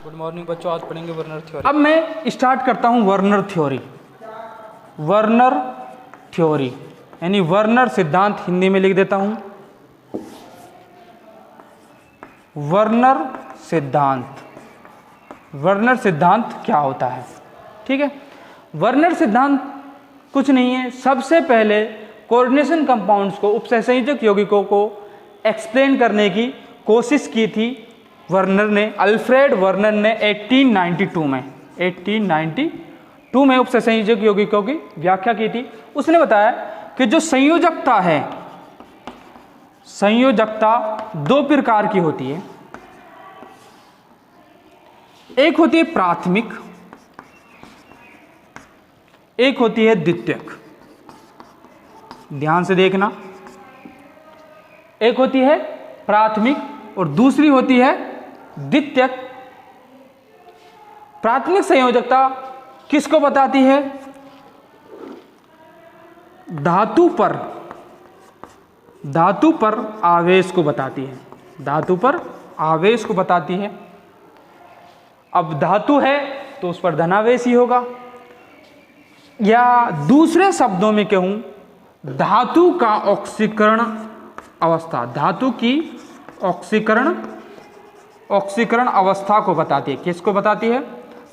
Good morning बच्चों, आज पढ़ेंगे वर्नर थ्योरी। अब मैं स्टार्ट करता हूं वर्नर थ्योरी। वर्नर थ्योरी यानी वर्नर सिद्धांत हिंदी में लिख देता हूं। वर्नर सिद्धांत, वर्नर सिद्धांत क्या होता है? ठीक है, वर्नर सिद्धांत कुछ नहीं है। सबसे पहले कोऑर्डिनेशन कंपाउंड्स को, उपसहसंयोजक यौगिकों को एक्सप्लेन करने की कोशिश की थी वर्नर ने, अल्फ्रेड वर्नर ने 1892 में उपसहसंयोजक यौगिकों की व्याख्या की थी। उसने बताया कि जो संयोजकता है, संयोजकता दो प्रकार की होती है। एक होती है प्राथमिक, एक होती है द्वितीयक। ध्यान से देखना, एक होती है प्राथमिक और दूसरी होती है द्वितीयक। प्राथमिक संयोजकता किसको बताती है? धातु पर आवेश को बताती है। धातु पर आवेश को बताती है। अब धातु है तो उस पर धनावेश ही होगा, या दूसरे शब्दों में कहूं, धातु का ऑक्सीकरण अवस्था, धातु की ऑक्सीकरण अवस्था को बताती है। किसको बताती है?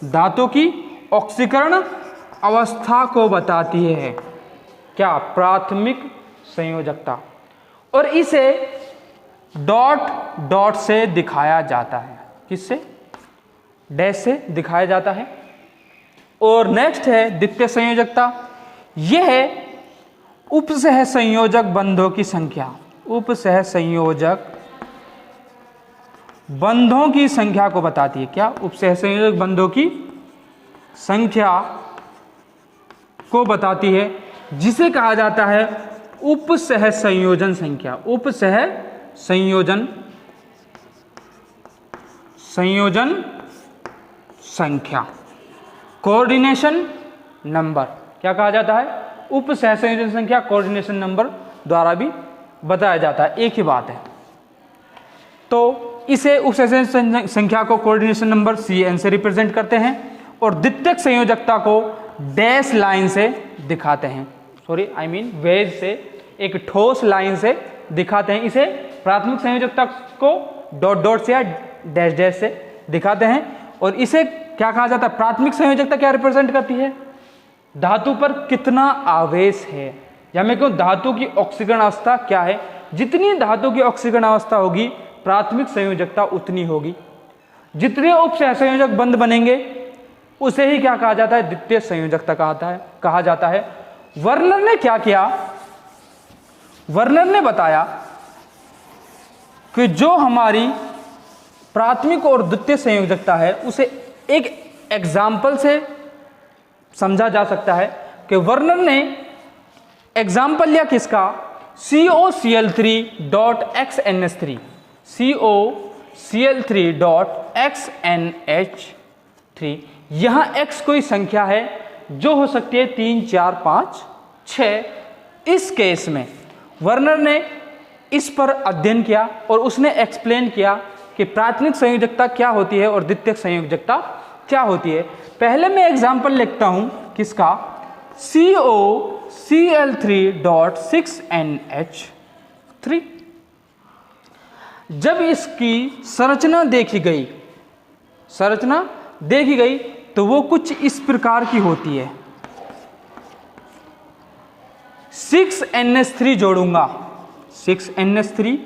धातु की ऑक्सीकरण अवस्था को बताती है। क्या? प्राथमिक संयोजकता। और इसे डॉट डॉट से दिखाया जाता है। किससे? डैश से दिखाया जाता है। और नेक्स्ट है द्वितीय संयोजकता। यह है उपसहसंयोजक बंधों की संख्या, उपसहसंयोजक बंधों की संख्या को बताती है। क्या? उपसहसंयोजक बंधों की संख्या को बताती है, जिसे कहा जाता है उपसहसंयोजन संख्या। उपसहसंयोजन संख्या, कोऑर्डिनेशन नंबर। क्या कहा जाता है? उपसहसंयोजन संख्या कोऑर्डिनेशन नंबर द्वारा भी बताया जाता है। एक ही बात है। तो इसे उपसहसंयोजन संख्या को कोऑर्डिनेशन नंबर CN से रिप्रेजेंट करते हैं, और द्वितीयक संयोजकता को डैश लाइन से दिखाते हैं, वेज से, एक ठोस लाइन से दिखाते हैं। इसे प्राथमिक संयोजकता को डॉट डॉट से या डैश डैश से दिखाते हैं। और इसे क्या कहा जाता है? प्राथमिक संयोजकता क्या रिप्रेजेंट करती है? धातु पर कितना आवेश है, या मैं कहूं धातु की ऑक्सीकरण अवस्था क्या है। जितनी धातु की ऑक्सीकरण अवस्था होगी, प्राथमिक संयोजकता उतनी होगी। जितने उपसहसंयोजक बंध बनेंगे उसे ही क्या कहा जाता है? द्वितीय संयोजकता कहा जाता है। वर्नर ने क्या किया? वर्नर ने बताया कि जो हमारी प्राथमिक और द्वितीय संयोजकता है उसे एक एग्जाम्पल से समझा जा सकता है। कि वर्नर ने एग्जाम्पल लिया किसका? COCl3.XNH3, COCl3.XNH3। यहां X कोई संख्या है जो हो सकती है 3, 4, 5, 6। इस केस में वर्नर ने इस पर अध्ययन किया और उसने एक्सप्लेन किया कि प्राथमिक संयोजकता क्या होती है और द्वितीयक संयोजकता क्या होती है। पहले मैं एग्जाम्पल लिखता हूं किसका? COCl3.6NH3। जब इसकी संरचना देखी गई तो वो कुछ इस प्रकार की होती है। 6NH3 जोड़ूंगा। 6NH3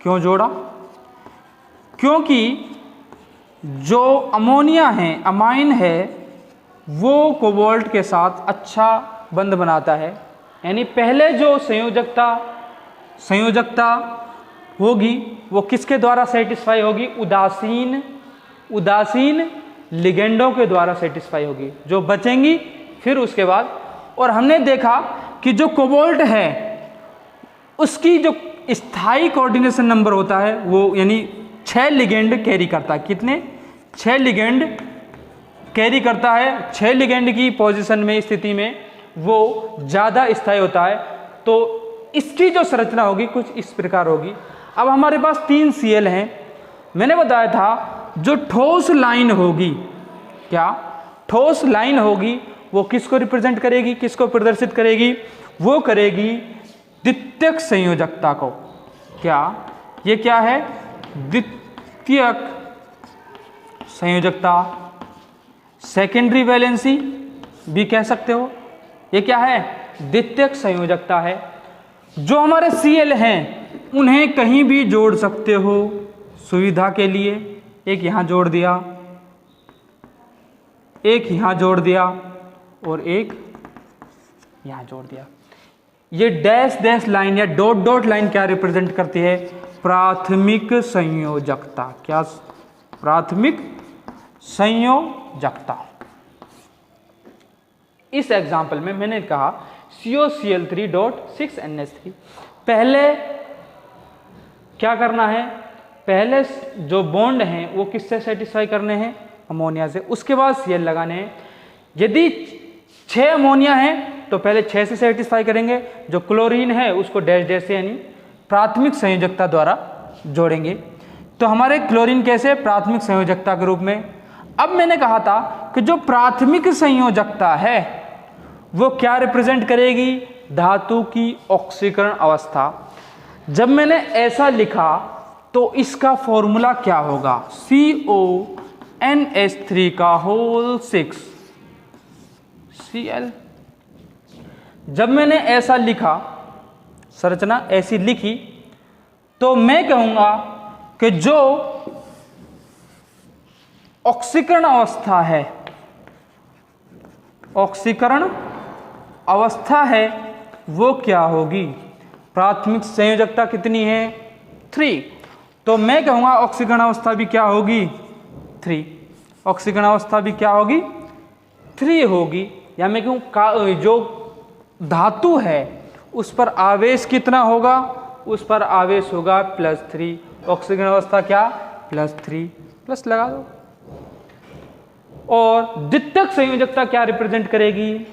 क्यों जोड़ा? क्योंकि जो अमोनिया है, अमाइन है, वो कोबाल्ट के साथ अच्छा बंध बनाता है। यानी पहले जो संयोजकता होगी वो किसके द्वारा सेटिस्फाई होगी? उदासीन लिगेंडों के द्वारा सेटिस्फाई होगी, जो बचेंगी फिर उसके बाद। और हमने देखा कि जो कोबाल्ट है उसकी जो स्थायी कोऑर्डिनेशन नंबर होता है वो यानी 6 लिगेंड कैरी करता है। कितने? 6 लिगेंड कैरी करता है। 6 लिगेंड की पोजीशन में, स्थिति में वो ज़्यादा स्थायी होता है। तो इसकी जो संरचना होगी कुछ इस प्रकार होगी। अब हमारे पास 3 Cl हैं। मैंने बताया था जो ठोस लाइन होगी, क्या ठोस लाइन होगी, वो किसको रिप्रेजेंट करेगी, किसको प्रदर्शित करेगी? वो करेगी द्वितीयक संयोजकता को। क्या ये क्या है? द्वितीयक संयोजकता, सेकेंडरी वैलेंसी भी कह सकते हो। ये क्या है? द्वितीयक संयोजकता है। जो हमारे Cl हैं उन्हें कहीं भी जोड़ सकते हो सुविधा के लिए। एक यहाँ जोड़ दिया, एक यहाँ जोड़ दिया और एक यहाँ जोड़ दिया। ये डैश डैश लाइन या डॉट डॉट लाइन क्या रिप्रेजेंट करती है? प्राथमिक संयोजकता। क्या? प्राथमिक संयोजकता। इस एग्जाम्पल में मैंने कहा COCl3.6NH3। पहले क्या करना है? पहले जो बॉन्ड हैं वो किससे सेटिस्फाई करने हैं? अमोनिया से। उसके बाद Cl लगाने हैं। यदि 6 अमोनिया हैं तो पहले 6 से सेटिस्फाई करेंगे, जो क्लोरीन है उसको डैश डैश से यानी प्राथमिक संयोजकता द्वारा जोड़ेंगे। तो हमारे क्लोरीन कैसे? प्राथमिक संयोजकता के रूप में। अब मैंने कहा था कि जो प्राथमिक संयोजकता है वो क्या रिप्रेजेंट करेगी? धातु की ऑक्सीकरण अवस्था। जब मैंने ऐसा लिखा तो इसका फॉर्मूला क्या होगा? CONH3 का होल 6 Cl। जब मैंने ऐसा लिखा, संरचना ऐसी लिखी, तो मैं कहूंगा कि जो ऑक्सीकरण अवस्था है, ऑक्सीकरण अवस्था है वो क्या होगी? प्राथमिक संयोजकता कितनी है? 3। तो मैं कहूंगा ऑक्सीकरण अवस्था भी क्या होगी? 3। ऑक्सीकरण अवस्था भी क्या होगी? 3 होगी। या मैं कहूँ जो धातु है उस पर आवेश कितना होगा? उस पर आवेश होगा +3। ऑक्सीकरण अवस्था क्या? +3। प्लस लगा दो। और द्वितीयक संयोजकता क्या रिप्रेजेंट करेगी?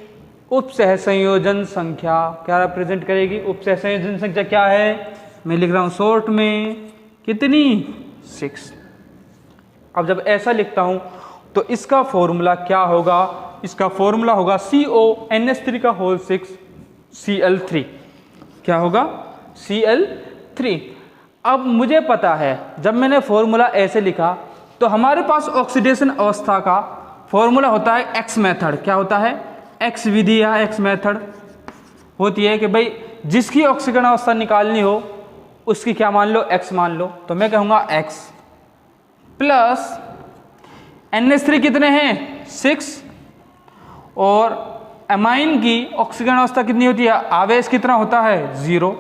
उपसहसंयोजन संख्या। क्या रिप्रेजेंट करेगी? उपसहसंयोजन संख्या क्या है? मैं लिख रहा हूं शॉर्ट में, कितनी? 6। अब जब ऐसा लिखता हूं तो इसका फॉर्मूला क्या होगा? इसका फॉर्मूला होगा CONH3 का होल 6 Cl3। क्या होगा? Cl3। अब मुझे पता है जब मैंने फॉर्मूला ऐसे लिखा तो हमारे पास ऑक्सीडेशन अवस्था का फॉर्मूला होता है X मेथड। क्या होता है? X विधि या X मेथड होती है कि भाई जिसकी ऑक्सीकरण अवस्था निकालनी हो उसकी क्या मान लो? X मान लो। तो मैं कहूँगा X प्लस NH3 कितने हैं? 6। और एमाइन की ऑक्सीकरण अवस्था कितनी होती है? आवेश कितना होता है? 0।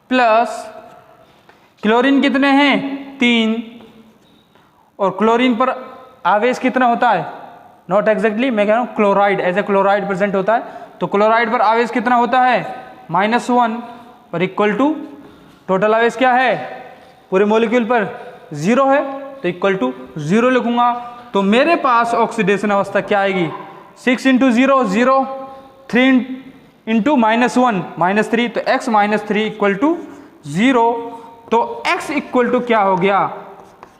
प्लस क्लोरीन कितने हैं? 3। और क्लोरीन पर आवेश कितना होता है? नॉट एग्जैक्टली, मैं कह रहा हूँ chloride, as a chloride present होता है। तो क्लोराइड पर आवेश कितना होता है? -1 और इक्वल टू टोटल आवेश क्या है? पूरे मॉलिक्यूल पर 0 है तो इक्वल टू 0 लिखूंगा। तो मेरे पास ऑक्सीडेशन अवस्था क्या आएगी? 6 × 0 0, 3 × -1 -3, तो x -3 इक्वल टू 0। तो x इक्वल टू क्या हो गया?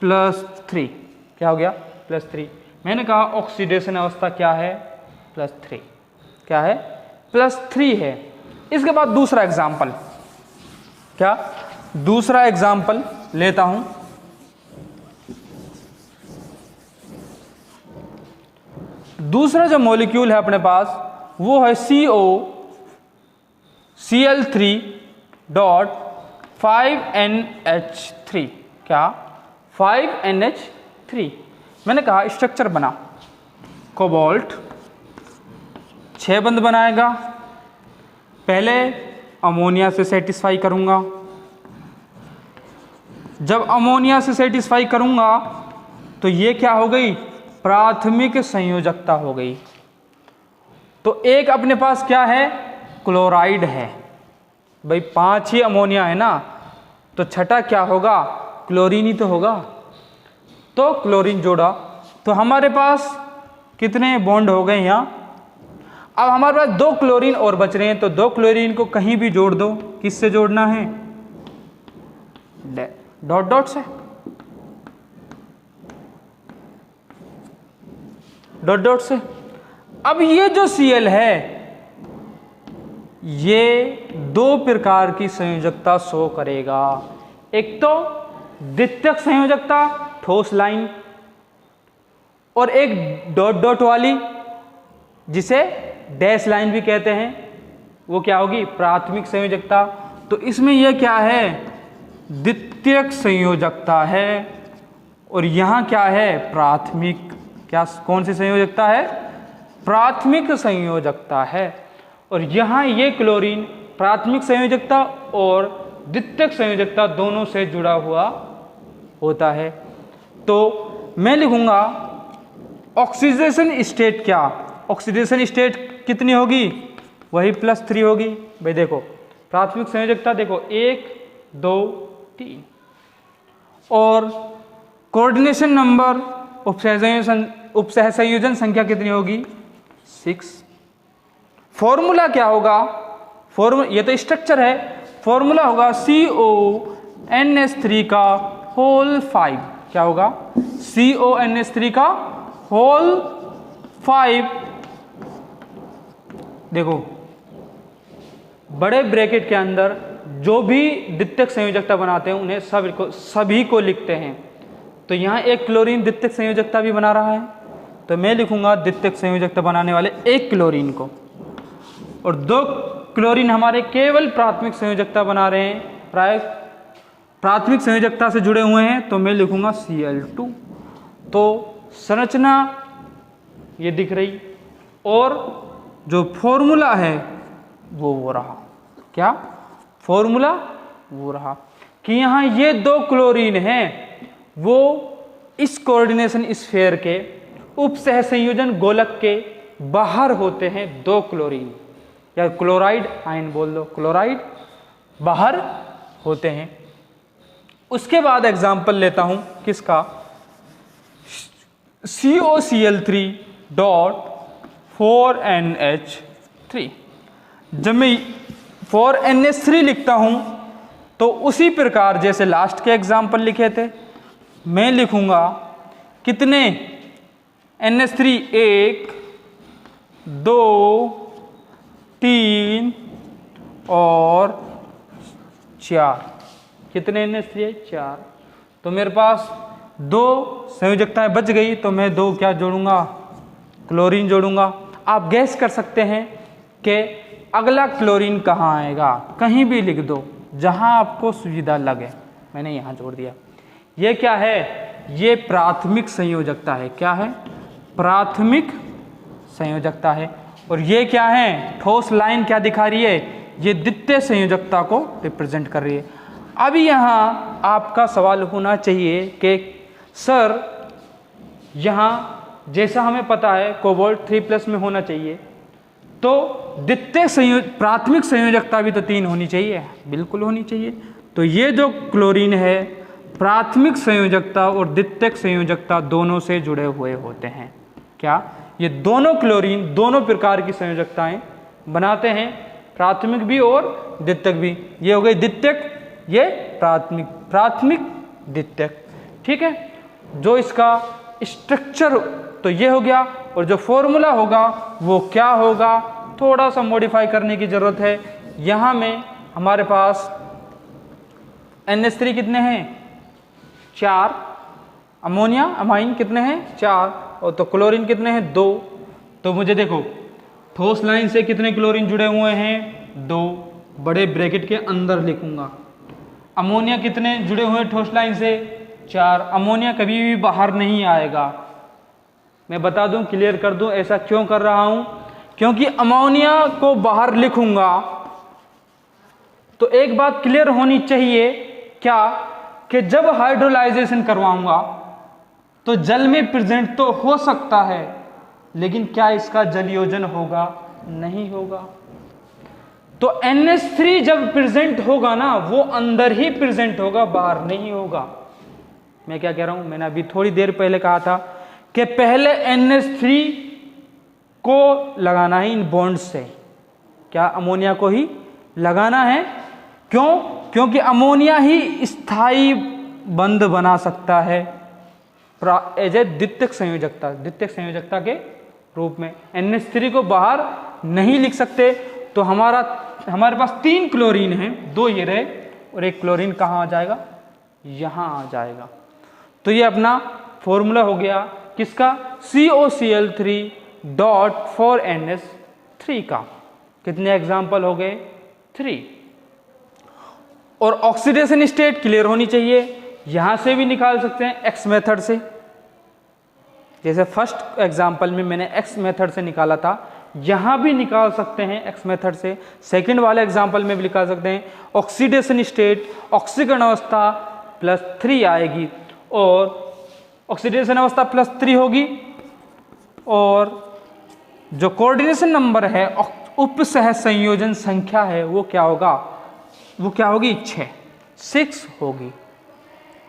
+3। क्या हो गया? +3। मैंने कहा ऑक्सीडेशन अवस्था क्या है? +3। क्या है? +3 है। इसके बाद दूसरा एग्जाम्पल, क्या? दूसरा एग्जाम्पल लेता हूं। दूसरा जो मॉलिक्यूल है अपने पास वो है COCl3.5NH3। क्या? 5NH3। मैंने कहा स्ट्रक्चर बना, कोबाल्ट 6 बंद बनाएगा। पहले अमोनिया से सेटिस्फाई करूंगा। जब अमोनिया से सेटिस्फाई करूंगा तो ये क्या हो गई? प्राथमिक संयोजकता हो गई। तो एक अपने पास क्या है? क्लोराइड है। भाई 5 ही अमोनिया है ना, तो छठा क्या होगा? क्लोरीन ही तो होगा। तो क्लोरीन जोड़ा तो हमारे पास कितने बॉन्ड हो गए यहाँ? अब हमारे पास 2 क्लोरीन और बच रहे हैं, तो 2 क्लोरीन को कहीं भी जोड़ दो। किससे जोड़ना है? डॉट डॉट से। डॉट डॉट से। अब ये जो Cl है ये दो प्रकार की संयोजकता शो करेगा। एक तो द्वितीयक संयोजकता ठोस लाइन, और एक डॉट डॉट वाली जिसे डैश लाइन भी कहते हैं, वो क्या होगी? प्राथमिक संयोजकता। तो इसमें यह क्या है? द्वितीयक संयोजकता है, और यहाँ क्या है? प्राथमिक। क्या कौन सी संयोजकता है? प्राथमिक संयोजकता है। और यहाँ ये क्लोरीन प्राथमिक संयोजकता और द्वितीयक संयोजकता दोनों से जुड़ा हुआ होता है। तो मैं लिखूंगा ऑक्सीडेशन स्टेट। क्या ऑक्सीडेशन स्टेट कितनी होगी? वही +3 होगी। भाई देखो प्राथमिक संयोजकता देखो 1 2 3, और कोऑर्डिनेशन नंबर उपसहसंयोजन संख्या कितनी होगी? 6। फॉर्मूला क्या होगा? ये तो स्ट्रक्चर है। फॉर्मूला होगा CONH3 का होल 5। क्या होगा? CONH3 का होल 5। देखो बड़े ब्रैकेट के अंदर जो भी द्वितीयक संयोजकता बनाते हैं उन्हें सभी को लिखते हैं। तो यहाँ एक क्लोरीन द्वितीयक संयोजकता भी बना रहा है, तो मैं लिखूंगा द्वितीयक संयोजकता बनाने वाले एक क्लोरीन को, और 2 क्लोरीन हमारे केवल प्राथमिक संयोजकता बना रहे हैं, प्राथमिक संयोजकता से जुड़े हुए हैं, तो मैं लिखूंगा Cl2। तो संरचना ये दिख रही, और जो फॉर्मूला है वो रहा। क्या फॉर्मूला? वो रहा कि यहाँ ये 2 क्लोरीन हैं, वो इस कोऑर्डिनेशन स्फीयर के उपसहसंयोजन गोलक के बाहर होते हैं। 2 क्लोरीन या क्लोराइड आयन बोल दो, क्लोराइड बाहर होते हैं। उसके बाद एग्जाम्पल लेता हूं किसका? COCl3.4NH3। जब मैं 4NH3 लिखता हूं तो उसी प्रकार जैसे लास्ट के एग्जाम्पल लिखे थे, मैं लिखूंगा कितने NH3? 1 2 3 और 4। कितने NH3 है? 4। तो मेरे पास 2 संयोजकताएं बच गई, तो मैं 2 क्या जोड़ूंगा? क्लोरीन जोड़ूंगा। आप गैस कर सकते हैं कि अगला क्लोरीन कहाँ आएगा, कहीं भी लिख दो जहां आपको सुविधा लगे। मैंने यहाँ जोड़ दिया। ये क्या है? ये प्राथमिक संयोजकता है। क्या है? प्राथमिक संयोजकता है। और ये क्या है? ठोस लाइन क्या दिखा रही है? ये द्वितीय संयोजकता को रिप्रेजेंट कर रही है। अभी यहाँ आपका सवाल होना चाहिए कि सर यहाँ जैसा हमें पता है कोबाल्ट 3+ में होना चाहिए, तो प्राथमिक संयोजकता भी तो 3 होनी चाहिए। बिल्कुल होनी चाहिए। तो ये जो क्लोरीन है प्राथमिक संयोजकता और द्वितीयक संयोजकता दोनों से जुड़े हुए होते हैं। क्या ये दोनों क्लोरीन दोनों प्रकार की संयोजकताएं बनाते हैं, प्राथमिक भी और द्वितीयक भी। ये हो गई द्वितीयक, ये प्राथमिक, प्राथमिक द्वितीयक। ठीक है, जो इसका स्ट्रक्चर तो ये हो गया, और जो फॉर्मूला होगा वो क्या होगा? थोड़ा सा मॉडिफाई करने की जरूरत है। यहाँ में हमारे पास NH3 कितने हैं? 4। अमोनिया अमाइन कितने हैं? 4। और तो क्लोरीन कितने हैं? 2। तो मुझे देखो ठोस लाइन से कितने क्लोरीन जुड़े हुए हैं? 2। बड़े ब्रैकेट के अंदर लिखूंगा। अमोनिया कितने जुड़े हुए हैं ठोस लाइन से? 4। अमोनिया कभी भी बाहर नहीं आएगा। मैं बता दूं, क्लियर कर दूं ऐसा क्यों कर रहा हूं, क्योंकि अमोनिया को बाहर लिखूंगा तो एक बात क्लियर होनी चाहिए, क्या कि जब हाइड्रोलाइजेशन करवाऊंगा तो जल में प्रेजेंट तो हो सकता है, लेकिन क्या इसका जलयोजन होगा? नहीं होगा। तो NH3 जब प्रेजेंट होगा ना, वो अंदर ही प्रेजेंट होगा, बाहर नहीं होगा। मैं क्या कह रहा हूं? मैंने अभी थोड़ी देर पहले कहा था कि पहले NH3 को लगाना है इन बॉन्ड्स से। क्या अमोनिया को ही लगाना है? क्यों? क्योंकि अमोनिया ही स्थायी बंध बना सकता है। एज ए द्वितीयक संयोजकता के रूप में। NH3 को बाहर नहीं लिख सकते, तो हमारे पास 3 क्लोरीन हैं, 2 ये रहे और एक क्लोरीन कहाँ आ जाएगा, यहाँ आ जाएगा। तो ये अपना फॉर्मूला हो गया किसका, COCl3.4NH3 का। कितने एग्जाम्पल हो गए, 3। और ऑक्सीडेशन स्टेट क्लियर होनी चाहिए, यहां से भी निकाल सकते हैं एक्स मेथड से। जैसे फर्स्ट एग्जाम्पल में मैंने एक्स मेथड से निकाला था, यहां भी निकाल सकते हैं एक्स मेथड से। सेकंड वाले एग्जाम्पल में भी निकाल सकते हैं। ऑक्सीडेशन स्टेट ऑक्सीकरण अवस्था +3 आएगी, और ऑक्सीडेशन अवस्था +3 होगी, और जो कोऑर्डिनेशन नंबर है, उपसह संयोजन संख्या है, वो क्या होगा, वो क्या होगी, 6 होगी।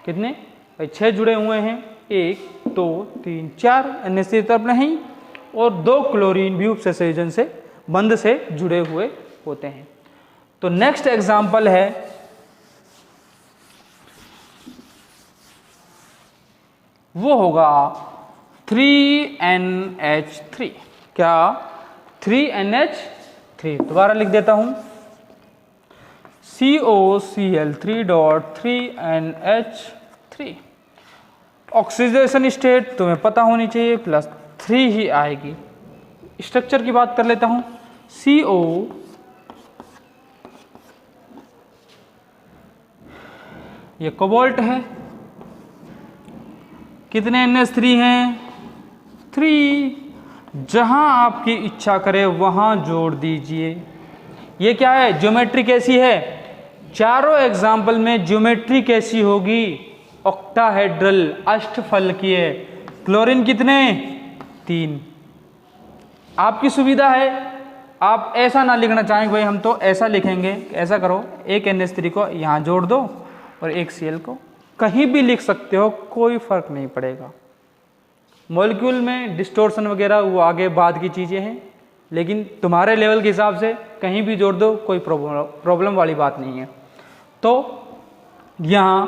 कितने भाई, 6 जुड़े हुए हैं, 1 2 3 4 NH3 तरफ नहीं, और 2 क्लोरीन भी उपसह संयोजन से बंध से जुड़े हुए होते हैं। तो नेक्स्ट एग्जाम्पल है वो होगा 3NH3। क्या, 3NH3। दोबारा लिख देता हूं, COCl3.3NH3। ऑक्सीडेशन स्टेट तुम्हें पता होनी चाहिए, +3 ही आएगी। स्ट्रक्चर की बात कर लेता हूं, CO, ये कोबाल्ट है, कितने NH3 हैं, 3। जहां आपकी इच्छा करे वहां जोड़ दीजिए। ये क्या है, ज्योमेट्री कैसी है, चारों एग्जाम्पल में ज्योमेट्री कैसी होगी, ऑक्टाहेड्रल, अष्टफलकीय। क्लोरीन कितने, 3। आपकी सुविधा है, आप ऐसा ना लिखना चाहें भाई हम तो ऐसा लिखेंगे, ऐसा करो, एक NH3 को यहाँ जोड़ दो और एक Cl को, कहीं भी लिख सकते हो, कोई फर्क नहीं पड़ेगा। मॉलिक्यूल में डिस्टोर्शन वगैरह वो आगे बाद की चीज़ें हैं, लेकिन तुम्हारे लेवल के हिसाब से कहीं भी जोड़ दो, कोई प्रॉब्लम वाली बात नहीं है। तो यहाँ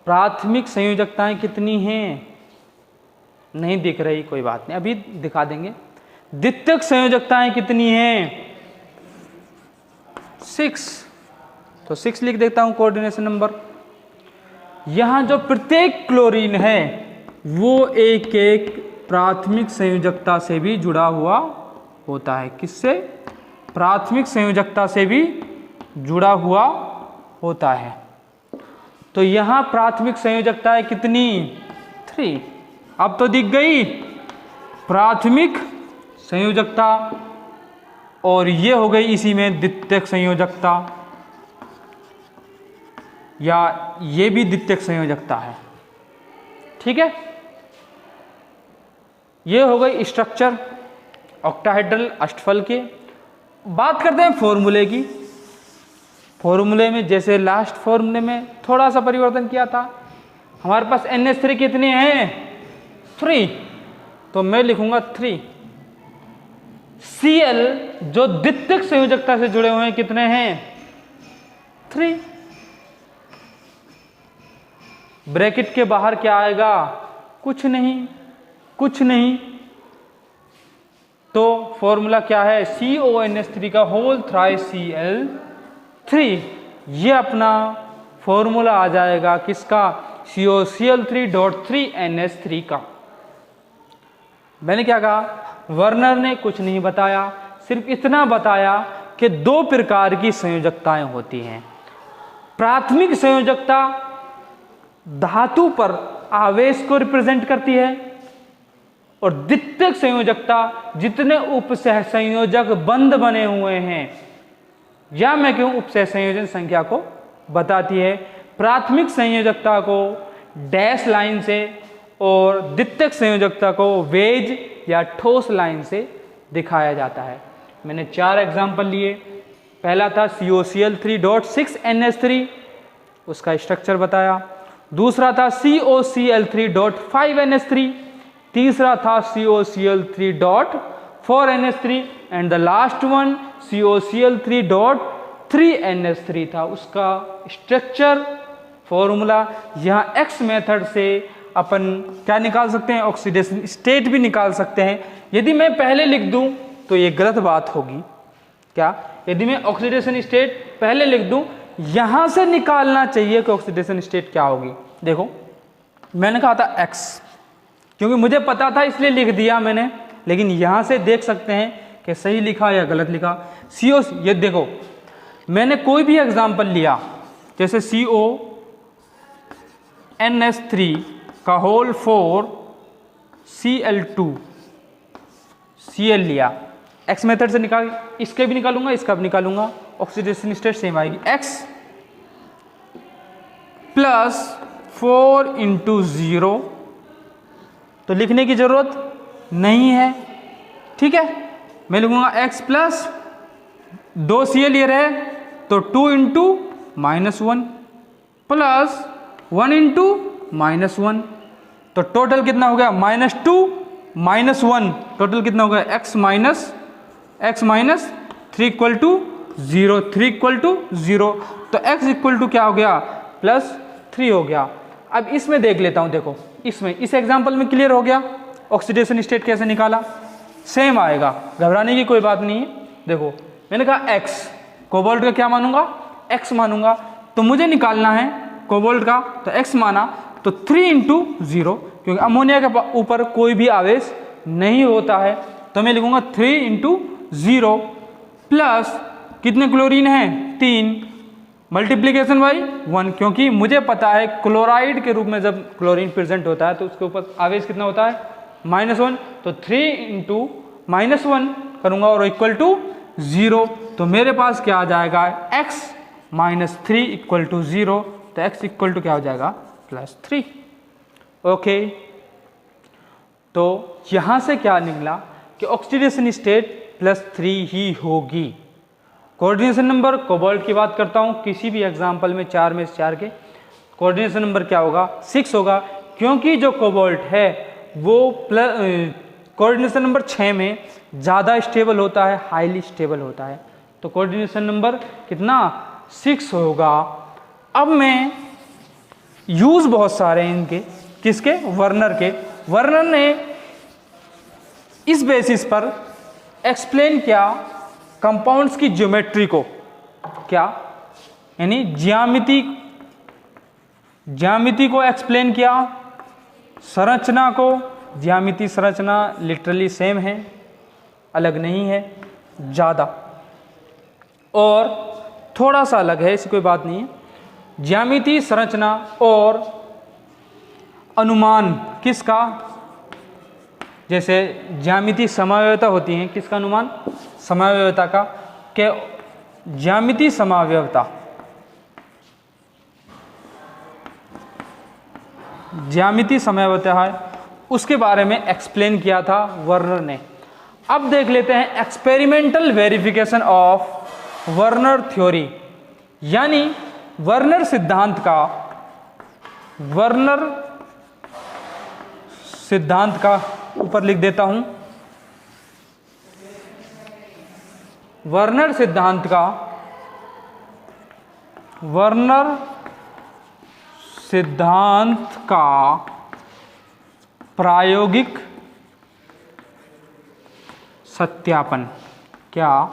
प्राथमिक संयोजकताएं कितनी हैं, नहीं दिख रही, कोई बात नहीं, अभी दिखा देंगे। द्वितीयक संयोजकताएं कितनी हैं, 6। तो 6 लिख देता हूं कोऑर्डिनेशन नंबर। यहां जो प्रत्येक क्लोरीन है वो एक एक प्राथमिक संयोजकता से भी जुड़ा हुआ होता है। किससे, प्राथमिक संयोजकता से भी जुड़ा हुआ होता है। तो यहां प्राथमिक संयोजकता कितनी, 3। अब तो दिख गई प्राथमिक संयोजकता, और ये हो गई इसी में द्वितीयक संयोजकता, या ये भी द्वितीयक संयोजकता है। ठीक है, ये हो गई स्ट्रक्चर ऑक्टाहेड्रल अष्टफल के। बात करते हैं फॉर्मूले की। फॉर्मूले में जैसे लास्ट फॉर्मूले में थोड़ा सा परिवर्तन किया था, हमारे पास NH3 कितने हैं, 3, तो मैं लिखूंगा 3। Cl जो द्वितीयक संयोजकता से जुड़े हुए हैं कितने हैं, 3। ब्रैकेट के बाहर क्या आएगा, कुछ नहीं, कुछ नहीं। तो फॉर्मूला क्या है, CONH3 का होल थ्राइस Cl3। ये अपना फॉर्मूला आ जाएगा किसका, COCl3.3NH3 का। मैंने क्या कहा, वर्नर ने कुछ नहीं बताया, सिर्फ इतना बताया कि 2 प्रकार की संयोजकताएं होती हैं। प्राथमिक संयोजकता धातु पर आवेश को रिप्रेजेंट करती है, और द्वितीयक संयोजकता जितने उपसह संयोजक बंध बने हुए हैं, या मैं कहूं उपसह संयोजन संख्या को बताती है। प्राथमिक संयोजकता को डैश लाइन से और द्वितीयक संयोजकता को वेज या ठोस लाइन से दिखाया जाता है। मैंने 4 एग्जाम्पल लिए। पहला था COCl3.6NH3, उसका स्ट्रक्चर बताया। दूसरा था COCl3.5NH3, तीसरा था COCl3.4NH3, and the last one COCl3.3NH3 था। उसका स्ट्रक्चर फॉर्मूला यहाँ एक्स मेथड से अपन क्या निकाल सकते हैं, ऑक्सीडेशन स्टेट भी निकाल सकते हैं। यदि मैं पहले लिख दूं तो ये गलत बात होगी। क्या, यदि मैं ऑक्सीडेशन स्टेट पहले लिख दूं, यहां से निकालना चाहिए कि ऑक्सीडेशन स्टेट क्या होगी। देखो मैंने कहा था x, क्योंकि मुझे पता था इसलिए लिख दिया मैंने, लेकिन यहां से देख सकते हैं कि सही लिखा या गलत लिखा। CO, ये देखो मैंने कोई भी एग्जाम्पल लिया, जैसे CONS3 का होल 4 Cl2 Cl लिया, x मेथड से निकाल, इसके भी निकालूंगा इसका भी निकालूंगा, ऑक्सीडेशन स्टेट सेम आएगी। x प्लस 4 इंटू 0, तो लिखने की जरूरत नहीं है, ठीक है। मैं लिखूंगा x प्लस 2 Cl ये रहे तो 2 इंटू -1 प्लस 1 इंटू -1, तो टोटल कितना हो गया, -2 -1, टोटल कितना हो गया x minus 3 equal to 0, 3 equal to 0, तो x इक्वल टू क्या हो गया, +3 हो गया। अब इसमें देख लेता हूं, देखो इसमें इस एग्जांपल में क्लियर हो गया ऑक्सीडेशन स्टेट कैसे निकाला, सेम आएगा, घबराने की कोई बात नहीं है। देखो मैंने कहा x, कोबाल्ट का क्या मानूंगा, x मानूंगा, तो मुझे निकालना है कोबाल्ट का, तो x माना तो 3 इंटू 0, क्योंकि अमोनिया के ऊपर कोई भी आवेश नहीं होता है, तो मैं लिखूंगा 3 इंटू 0 प्लस कितने क्लोरीन है 3, मल्टीप्लीकेशन बाई 1, क्योंकि मुझे पता है क्लोराइड के रूप में जब क्लोरीन प्रेजेंट होता है तो उसके ऊपर आवेश कितना होता है, -1, तो 3 इंटू -1 करूंगा और इक्वल टू 0, तो मेरे पास क्या आ जाएगा, x -3 इक्वल टू 0, तो x इक्वल टू क्या हो जाएगा, +3। ओके, तो यहां से क्या निकला कि ऑक्सीडेशन स्टेट +3 ही होगी। कोऑर्डिनेशन नंबर कोबाल्ट की बात करता हूं, किसी भी एग्जांपल में 4 में से 4 के कोऑर्डिनेशन नंबर क्या होगा, 6 होगा, क्योंकि जो कोबाल्ट है वो कोऑर्डिनेशन नंबर 6 में ज़्यादा स्टेबल होता है, हाईली स्टेबल होता है, तो कोऑर्डिनेशन नंबर कितना, 6 होगा। अब मैं यूज बहुत सारे हैं इनके, किसके, वर्नर के। वर्नर ने इस बेसिस पर एक्सप्लेन किया कंपाउंड्स की ज्योमेट्री को, क्या यानी ज्यामिति को एक्सप्लेन किया, संरचना को, ज्यामिति संरचना लिटरली सेम है, अलग नहीं है ज़्यादा, और थोड़ा सा अलग है, ऐसी कोई बात नहीं है। ज्यामिति संरचना और अनुमान किसका, जैसे ज्यामिति समावयवता होती है, किसका अनुमान, समावयवता का, के ज्यामिति समावयवता, ज्यामिति समावयवता है, उसके बारे में एक्सप्लेन किया था वर्नर ने। अब देख लेते हैं experimental verification of Werner theory, यानी वर्नर सिद्धांत का, वर्नर सिद्धांत का ऊपर लिख देता हूं, वर्नर सिद्धांत का, वर्नर सिद्धांत का प्रायोगिक सत्यापन। क्या,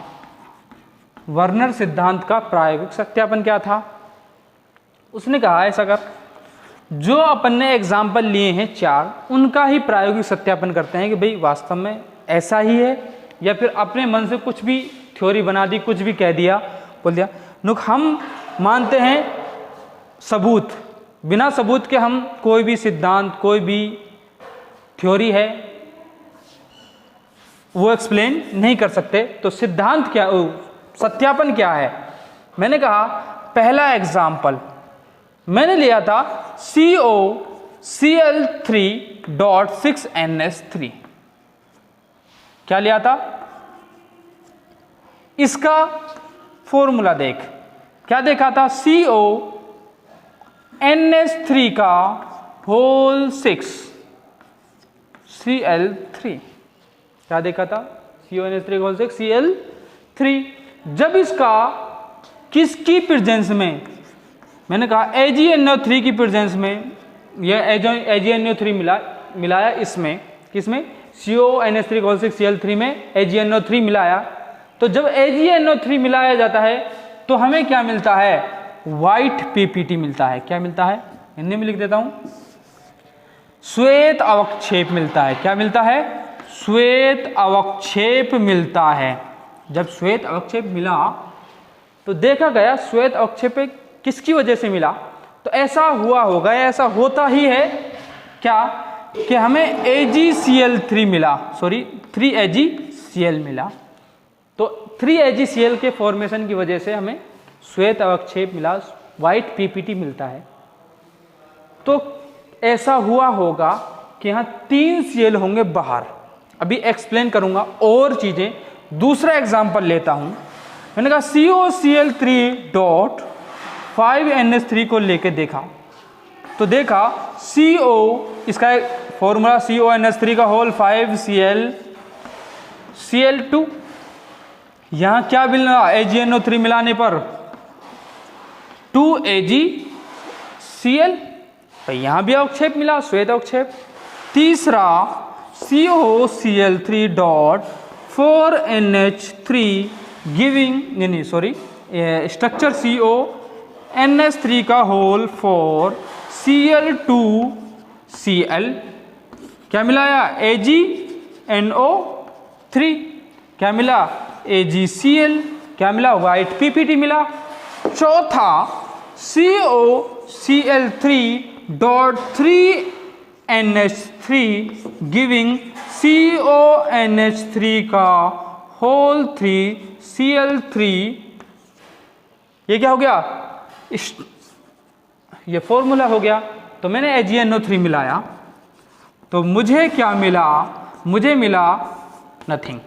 वर्नर सिद्धांत का प्रायोगिक सत्यापन क्या था, उसने कहा ऐसा कर, जो अपन ने एग्जाम्पल लिए हैं 4, उनका ही प्रायोगिक सत्यापन करते हैं कि भाई वास्तव में ऐसा ही है, या फिर अपने मन से कुछ भी थ्योरी बना दी, कुछ भी कह दिया, बोल दिया। नुक हम मानते हैं सबूत, बिना सबूत के हम कोई भी सिद्धांत, कोई भी थ्योरी है वो एक्सप्लेन नहीं कर सकते। तो सिद्धांत क्या, सत्यापन क्या है, मैंने कहा पहला एग्जाम्पल मैंने लिया था COCl3.6NH3, क्या लिया था, इसका फॉर्मूला देख, क्या देखा था, CONH3 का होल 6 Cl3, क्या देखा था, CONH3 का होल 6 Cl3। जब इसका किसकी प्रेजेंस में, मैंने कहा AgNO3 की प्रेजेंस में यह AgNO3 मिलाया इसमें, किसमें, CONH3 में AgNO3 मिलाया। तो जब AgNO3 मिलाया जाता है तो हमें क्या मिलता है, व्हाइट PPT मिलता है। क्या मिलता है, हिंदी में लिख देता हूं, श्वेत अवक्षेप मिलता है। क्या मिलता है, श्वेत अवक्षेप मिलता है। जब श्वेत अवक्षेप मिला तो देखा गया श्वेत अवक्षेप किसकी वजह से मिला, तो ऐसा हुआ होगा, ऐसा होता ही है क्या कि हमें AgCl3 मिला, सॉरी 3AgCl मिला। तो 3AgCl के फॉर्मेशन की वजह से हमें श्वेत अवक्षेप मिला, व्हाइट PPT मिलता है। तो ऐसा हुआ होगा कि यहाँ 3 Cl होंगे बाहर। अभी एक्सप्लेन करूंगा और चीजें। दूसरा एग्जांपल लेता हूं, मैंने कहा COCl3.5NH3 को लेके देखा, तो देखा CO, इसका एक फॉर्मूला CONH3 का होल 5Cl2। यहां क्या मिलना, AgNO3 मिलाने पर 2AgCl, तो यहां भी अवक्षेप मिला, श्वेत अवक्षेप। तीसरा COCl3.4NH3 गिविंग, नहीं सॉरी, स्ट्रक्चर CONH3 का होल 4Cl2Cl। क्या मिलाया, AgNO3। क्या मिला, AgCl। क्या मिला, व्हाइट PPT मिला। चौथा COCl3.3NH3 गिविंग CONH3 का होल 3Cl3। ये क्या हो गया, ये फॉर्मूला हो गया। तो मैंने AgNO3 मिलाया तो मुझे क्या मिला, मुझे मिला नथिंग,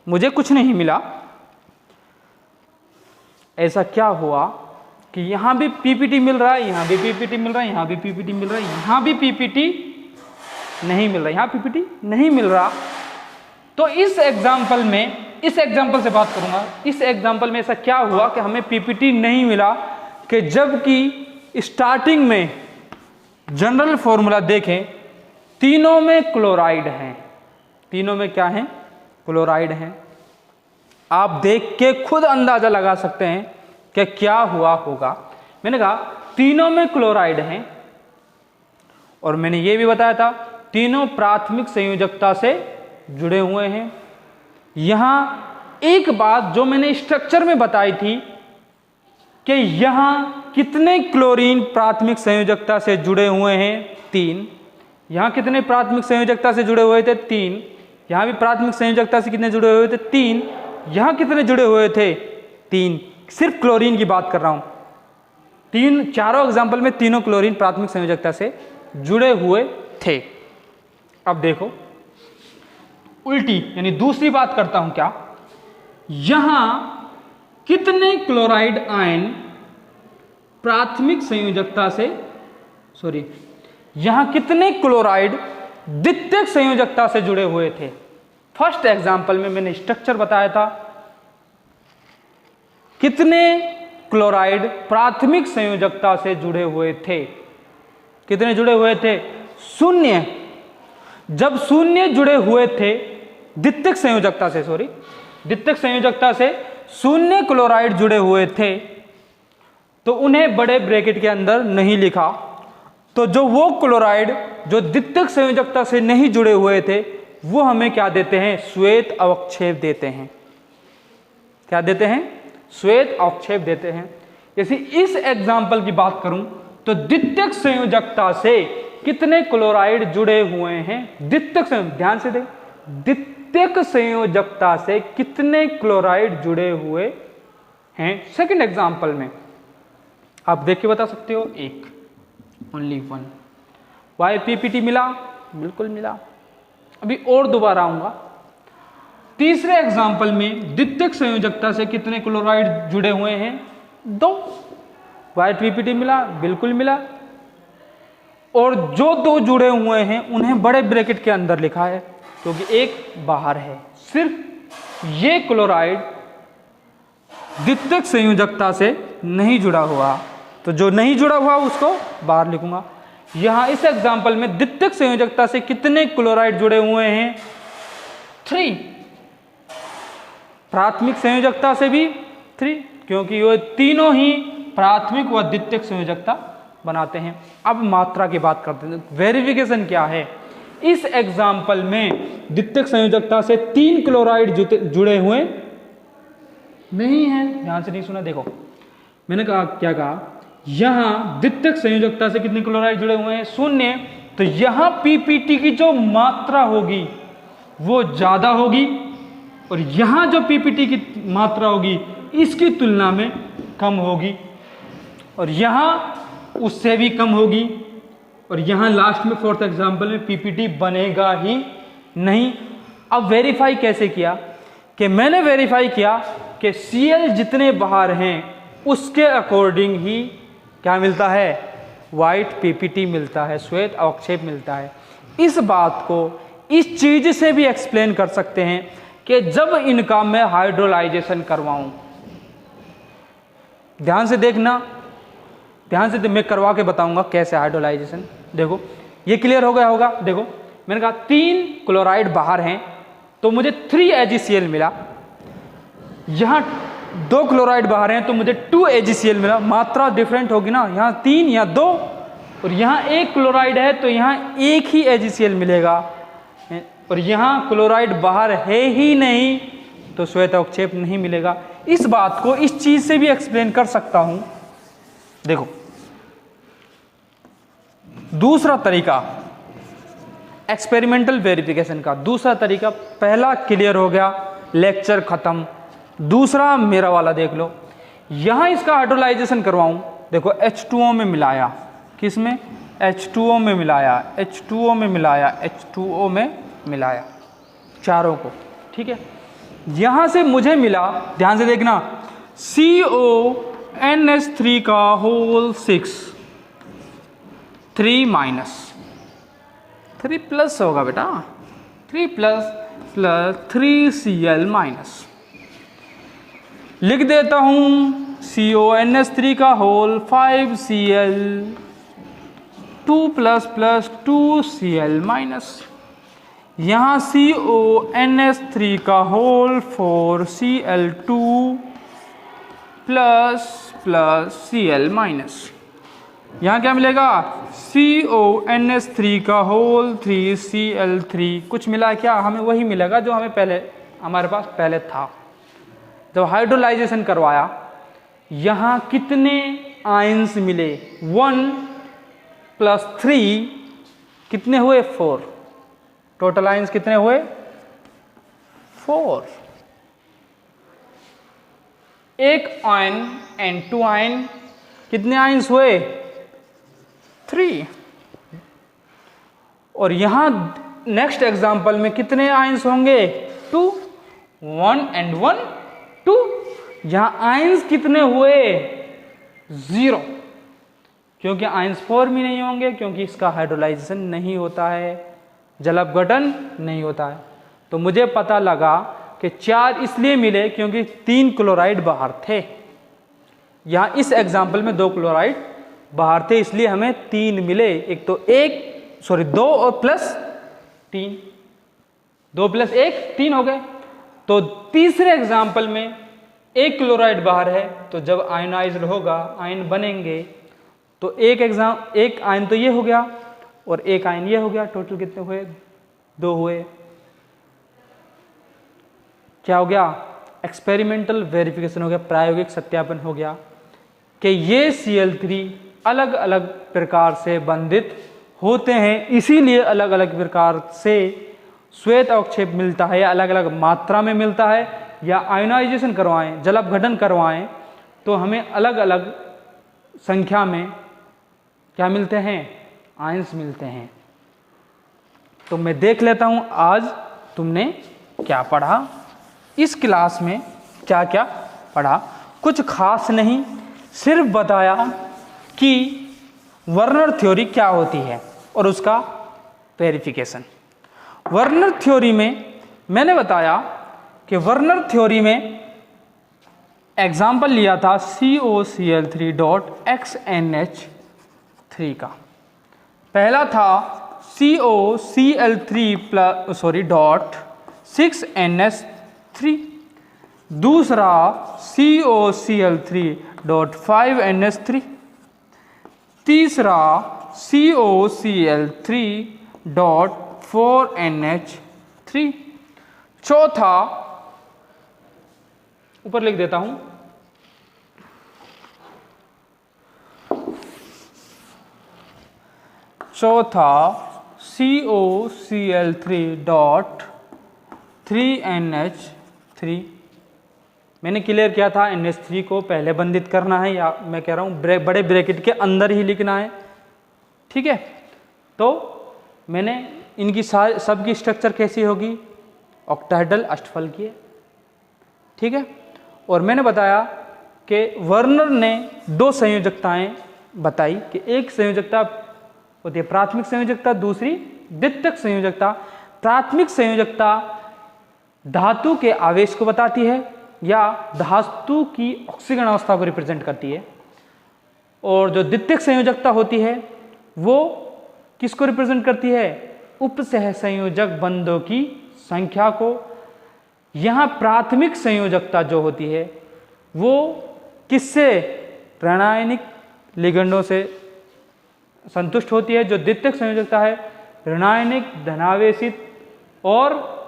मुझे कुछ नहीं मिला। ऐसा क्या हुआ कि यहां भी PPT मिल रहा है, यहां भी PPT मिल रहा है, यहां भी PPT मिल रहा है, यहां भी PPT नहीं मिल रहा, यहां PPT नहीं मिल रहा। तो इस एग्जाम्पल में, इस एग्जाम्पल से बात करूंगा, इस एग्जाम्पल में ऐसा क्या हुआ कि हमें PPT नहीं मिला, कि जबकि स्टार्टिंग में जनरल फॉर्मूला देखें, तीनों में क्लोराइड हैं, तीनों में क्या है, क्लोराइड हैं। आप देख के खुद अंदाजा लगा सकते हैं कि क्या हुआ होगा। मैंने कहा तीनों में क्लोराइड हैं, और मैंने ये भी बताया था तीनों प्राथमिक संयोजकता से जुड़े हुए हैं। यहां एक बात जो मैंने स्ट्रक्चर में बताई थी कि यहां कितने क्लोरीन प्राथमिक संयोजकता से जुड़े हुए हैं, 3। यहां कितने प्राथमिक संयोजकता से जुड़े हुए थे, 3। यहां भी प्राथमिक संयोजकता से कितने जुड़े हुए थे, 3। यहां कितने जुड़े हुए थे, 3। सिर्फ क्लोरीन की बात कर रहा हूं। 3, चारों एग्जाम्पल में तीनों क्लोरीन प्राथमिक संयोजकता से जुड़े हुए थे। अब देखो उल्टी, यानी दूसरी बात करता हूं, क्या यहां कितने क्लोराइड आयन प्राथमिक संयोजकता से, सॉरी, यहां कितने क्लोराइड द्वितीयक संयोजकता से जुड़े हुए थे। फर्स्ट एग्जाम्पल में मैंने स्ट्रक्चर बताया था, कितने क्लोराइड प्राथमिक संयोजकता से जुड़े हुए थे, कितने जुड़े हुए थे, 0। जब 0 जुड़े हुए थे द्वितीयक संयोजकता से, सॉरी, द्वितीयक संयोजकता से 0 क्लोराइड जुड़े हुए थे, तो उन्हें बड़े ब्रैकेट के अंदर नहीं लिखा। तो जो वो क्लोराइड जो द्वितीयक संयोजकता से नहीं जुड़े हुए थे, वो हमें क्या देते हैं, श्वेत अवक्षेप देते हैं। क्या देते हैं, श्वेत अवक्षेप देते हैं। जैसे इस एग्जाम्पल की बात करूं तो द्वितीयक संयोजकता से कितने क्लोराइड जुड़े हुए हैं, द्वितीयक, ध्यान से देख, द्वितीयक संयोजकता से कितने क्लोराइड जुड़े हुए हैं। सेकंड एग्जाम्पल में आप देख के बता सकते हो, 1, ओनली 1। वाई PPT मिला, बिल्कुल मिला। अभी और दोबारा आऊंगा। तीसरे एग्जाम्पल में द्वितीयक संयोजकता से कितने क्लोराइड जुड़े हुए हैं, 2। वाई PPT मिला, बिल्कुल मिला। और जो 2 जुड़े हुए हैं उन्हें बड़े ब्रैकेट के अंदर लिखा है, क्योंकि एक बाहर है। सिर्फ ये क्लोराइड द्वितीयक संयोजकता से नहीं जुड़ा हुआ, तो जो नहीं जुड़ा हुआ उसको बाहर लिखूंगा। यहां इस एग्जाम्पल में द्वितीयक संयोजकता से कितने क्लोराइड जुड़े हुए हैं? 3। प्राथमिक संयोजकता से भी 3, क्योंकि ये तीनों ही प्राथमिक व द्वितीयक संयोजकता बनाते हैं। अब मात्रा की बात करते हैं। वेरिफिकेशन क्या है? इस एग्जाम्पल में द्वितीयक संयोजकता से 3 क्लोराइड जुड़े हुए नहीं है। ध्यान से नहीं सुना, देखो मैंने कहा, क्या कहा, यहां द्वितीयक संयोजकता से कितने क्लोराइड जुड़े हुए हैं? 0। तो यहां पीपीटी की जो मात्रा होगी वो ज्यादा होगी, और यहां जो पीपीटी की मात्रा होगी इसकी तुलना में कम होगी, और यहां उससे भी कम होगी, और यहां लास्ट में 4th एग्जाम्पल में पीपीटी बनेगा ही नहीं। अब वेरीफाई कैसे किया? कि मैंने वेरीफाई किया कि Cl जितने बाहर हैं उसके अकॉर्डिंग ही क्या मिलता है? वाइट पीपीटी मिलता है, श्वेत अवक्षेप मिलता है। इस बात को इस चीज से भी एक्सप्लेन कर सकते हैं कि जब इनका मैं हाइड्रोलाइजेशन करवाऊं, ध्यान से देखना, ध्यान से मैं करवा के बताऊंगा कैसे हाइड्रोलाइजेशन। देखो ये क्लियर हो गया होगा। देखो मैंने कहा 3 क्लोराइड बाहर हैं तो मुझे 3 AgCl मिला, यहां 2 क्लोराइड बाहर हैं तो मुझे 2 AgCl मिला। मात्रा डिफरेंट होगी ना, यहाँ 3 या 2, और यहाँ 1 क्लोराइड है तो यहाँ 1 ही AgCl मिलेगा, और यहाँ क्लोराइड बाहर है ही नहीं तो श्वेत अवक्षेप नहीं मिलेगा। इस बात को इस चीज से भी एक्सप्लेन कर सकता हूं। देखो दूसरा तरीका एक्सपेरिमेंटल वेरिफिकेशन का, दूसरा तरीका, पहला क्लियर हो गया, लेक्चर खत्म। दूसरा मेरा वाला देख लो, यहां इसका हाइड्रोलाइजेशन करवाऊं, देखो H2O में मिलाया, किस में? H2O में मिलाया, H2O में मिलाया, H2O में मिलाया, चारों को, ठीक है। यहां से मुझे मिला, ध्यान से देखना, CONH3 का होल 6, 3 माइनस 3 प्लस होगा बेटा, 3 प्लस 3Cl माइनस, लिख देता हूं CONH3 का whole 5Cl 2 plus 2Cl minus, यहाँ CONH3 का whole 4Cl2 plus Cl minus, यहाँ क्या मिलेगा? CONH3 का होल 3Cl3, कुछ मिला क्या? हमें वही मिलेगा जो हमें पहले हमारे पास पहले था। जब हाइड्रोलाइजेशन करवाया, यहाँ कितने आयंस मिले? 1 प्लस 3 कितने हुए? 4। टोटल आयंस कितने हुए? 4। एक आयन एंड 2 आयन, कितने आयंस हुए? 3। और यहां नेक्स्ट एग्जाम्पल में कितने आयंस होंगे? 2। 1 एंड 1 2। यहां आयंस कितने हुए? 0, क्योंकि आयंस 4 भी नहीं होंगे, क्योंकि इसका हाइड्रोलाइजेशन नहीं होता है, जल अपघटन नहीं होता है। तो मुझे पता लगा कि 4 इसलिए मिले क्योंकि 3 क्लोराइड बाहर थे। यहां इस एग्जाम्पल में 2 क्लोराइड बाहर थे, इसलिए हमें 3 मिले। एक तो 2 और प्लस 3, 2 प्लस 1 3 हो गए। तो तीसरे एग्जाम्पल में 1 क्लोराइड बाहर है, तो जब आयनाइज्ड होगा, आयन बनेंगे, तो एक आयन तो ये हो गया और एक आयन ये हो गया। टोटल कितने हुए? 2 हुए। क्या हो गया? एक्सपेरिमेंटल वेरिफिकेशन हो गया, प्रायोगिक सत्यापन हो गया कि ये Cl3 अलग अलग प्रकार से बंधित होते हैं, इसीलिए अलग अलग प्रकार से श्वेत अवक्षेप मिलता है, या अलग अलग मात्रा में मिलता है, या आयोनाइजेशन करवाएं, जल अपघटन करवाएं तो हमें अलग अलग संख्या में क्या मिलते हैं? आयंस मिलते हैं। तो मैं देख लेता हूं आज तुमने क्या पढ़ा, इस क्लास में क्या क्या पढ़ा। कुछ खास नहीं, सिर्फ बताया कि वर्नर थ्योरी क्या होती है और उसका वेरिफिकेशन। वर्नर थ्योरी में मैंने बताया कि वर्नर थ्योरी में एग्जाम्पल लिया था COCl3.XNH3 का। पहला था COCl3 डॉट 6NH3, दूसरा COCl3 डॉट 5NH3, तीसरा COCl3 डॉट 4NH3, चौथा ऊपर लिख देता हूं चौथा COCl3 डॉट 3NH3। मैंने क्लियर किया था NH3 को पहले बंधित करना है, या मैं कह रहा हूँ बड़े ब्रैकेट के अंदर ही लिखना है। ठीक है, तो मैंने इनकी सबकी स्ट्रक्चर कैसी होगी, ऑक्टाहेड्रल अष्टफलकीय। ठीक है, और मैंने बताया कि वर्नर ने दो संयोजकताएं बताई कि एक संयोजकता होती है प्राथमिक संयोजकता, दूसरी द्वितीयक संयोजकता। प्राथमिक संयोजकता धातु के आवेश को बताती है या धातु की ऑक्सीकरण अवस्था को रिप्रेजेंट करती है, और जो द्वितीयक संयोजकता होती है वो किसको रिप्रेजेंट करती है, उपसह संयोजक बंधों की संख्या को। यहाँ प्राथमिक संयोजकता जो होती है वो किससे, ऋणायनिक लिगेंडों से संतुष्ट होती है। जो द्वितीयक संयोजकता है ऋणायनिक, धनावेशित और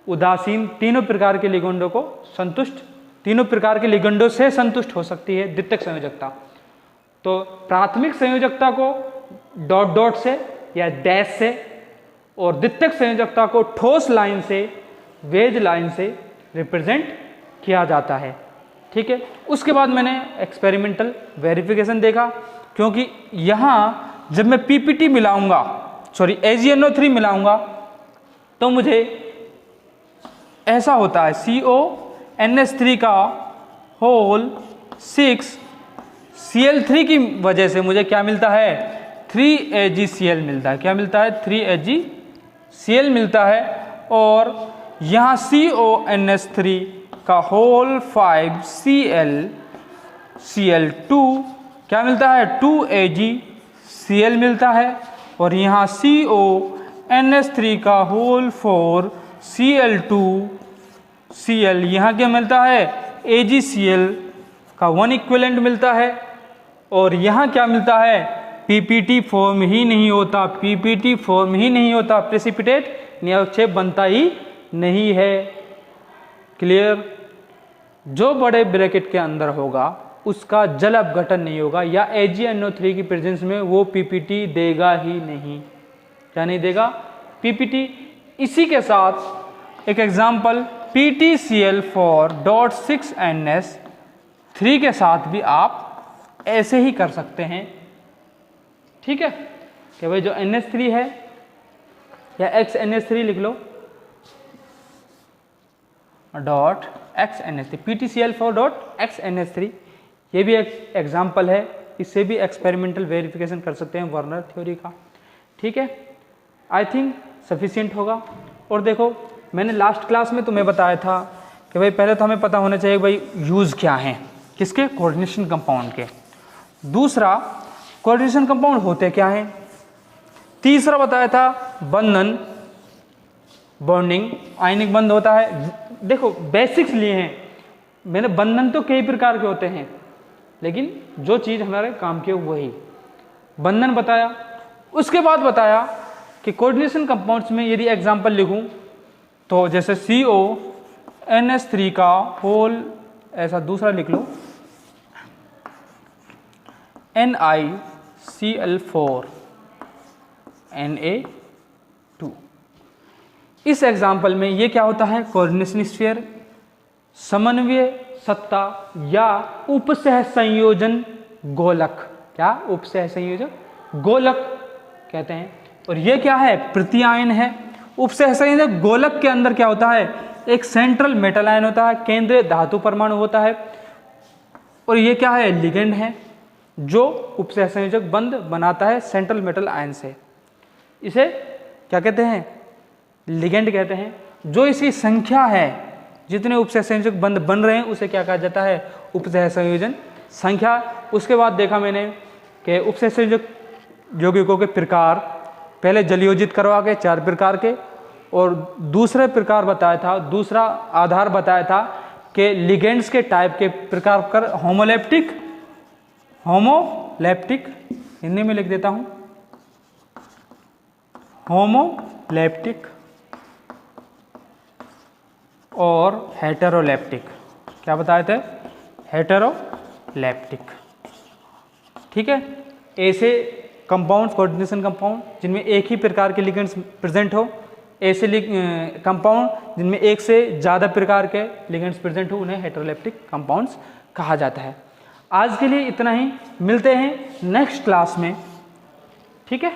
उदासीन तीनों प्रकार के लिगेंडों को संतुष्ट, तीनों प्रकार के लिगेंडों से संतुष्ट हो सकती है द्वितीयक संयोजकता। तो प्राथमिक संयोजकता को डॉट डॉट से या डैश से, और द्वितीयक संयोजकता को ठोस लाइन से, वेज लाइन से रिप्रेजेंट किया जाता है। ठीक है, उसके बाद मैंने एक्सपेरिमेंटल वेरिफिकेशन देखा, क्योंकि यहाँ जब मैं PPT मिलाऊंगा, सॉरी AgNO3 मिलाऊंगा, तो मुझे ऐसा होता है CONH3 का होल 6 Cl3 की वजह से मुझे क्या मिलता है, 3AgCl मिलता है। क्या मिलता है, 3AgCl मिलता है। और यहाँ CONH3 का होल 5 Cl2 क्या मिलता है, 2AgCl मिलता है। और यहाँ CONH3 का होल 4 Cl2Cl यहाँ क्या मिलता है, AgCl का 1 इक्विवेलेंट मिलता है। और यहाँ क्या मिलता है, PPT फॉर्म ही नहीं होता, PPT फॉर्म ही नहीं होता, प्रेसिपिटेट निरवक्षेप बनता ही नहीं है। क्लियर, जो बड़े ब्रैकेट के अंदर होगा उसका जल अपघटन नहीं होगा, या AgNO3 की प्रेजेंस में वो PPT देगा ही नहीं। क्या नहीं देगा, PPT। इसी के साथ एक एग्जाम्पल PTCl4.6NH3 के साथ भी आप ऐसे ही कर सकते हैं। ठीक है, कि भाई जो NH3 है, या XNH3 लिख लो, डॉट XNH3, PTCl4.XNH3, ये भी एक एग्जाम्पल है। इससे भी एक्सपेरिमेंटल वेरिफिकेशन कर सकते हैं वर्नर थ्योरी का। ठीक है, आई थिंक सफिशिएंट होगा। और देखो, मैंने लास्ट क्लास में तुम्हें बताया था कि भाई पहले तो हमें पता होना चाहिए भाई यूज़ क्या है, किसके, कोऑर्डिनेशन कंपाउंड के। दूसरा, कोऑर्डिनेशन कंपाउंड होते क्या हैं। तीसरा बताया था बंधन, बॉन्डिंग, आयनिक बंध होता है। देखो बेसिक्स लिए हैं मैंने, बंधन तो कई प्रकार के होते हैं, लेकिन जो चीज़ हमारे काम की वही बंधन बताया। उसके बाद बताया कि कोऑर्डिनेशन कंपाउंड्स में यदि एग्जांपल लिखूं तो जैसे CONH3 का होल ऐसा दूसरा लिख लो, NiCl4Na2। इस एग्जाम्पल में ये क्या होता है, कोऑर्डिनेशन स्फीयर, समन्वय सत्ता या उपसह संयोजन गोलक। क्या, उपसह संयोजन गोलक कहते हैं। और ये क्या है, प्रत्यायन है। उपसह संयोजक गोलक के अंदर क्या होता है, एक सेंट्रल मेटल आयन होता है, केंद्रीय धातु परमाणु होता है। और ये क्या है, लिगेंड है जो उपसह संयोजक बंध बनाता है सेंट्रल मेटल आयन से। इसे क्या कहते हैं, लिगेंड कहते हैं। जो इसकी संख्या है, जितने उपसह संयोजक बंध बन रहे हैं उसे क्या कहा जाता है, उपसह संयोजन संख्या। उसके बाद देखा मैंने कि उपसह संयोजक यौगिकों के प्रकार पहले जलयोजित करवा के 4 प्रकार के, और दूसरे प्रकार बताया था, दूसरा आधार बताया था कि लिगेंड्स के टाइप के प्रकार कर होमोलैप्टिक, हिंदी में लिख देता हूं, होमोलैप्टिक और हेटेरोलैप्टिक। क्या बताए थे? हेटेरोलैप्टिक। ठीक है, ऐसे कंपाउंड, कोऑर्डिनेशन कंपाउंड जिनमें एक ही प्रकार के लिगेंड्स प्रेजेंट हो, ऐसे कंपाउंड जिनमें एक से ज़्यादा प्रकार के लिगेंड्स प्रेजेंट हो, उन्हें हेटेरोलैप्टिक कंपाउंड्स कहा जाता है। आज के लिए इतना ही, मिलते हैं नेक्स्ट क्लास में। ठीक है।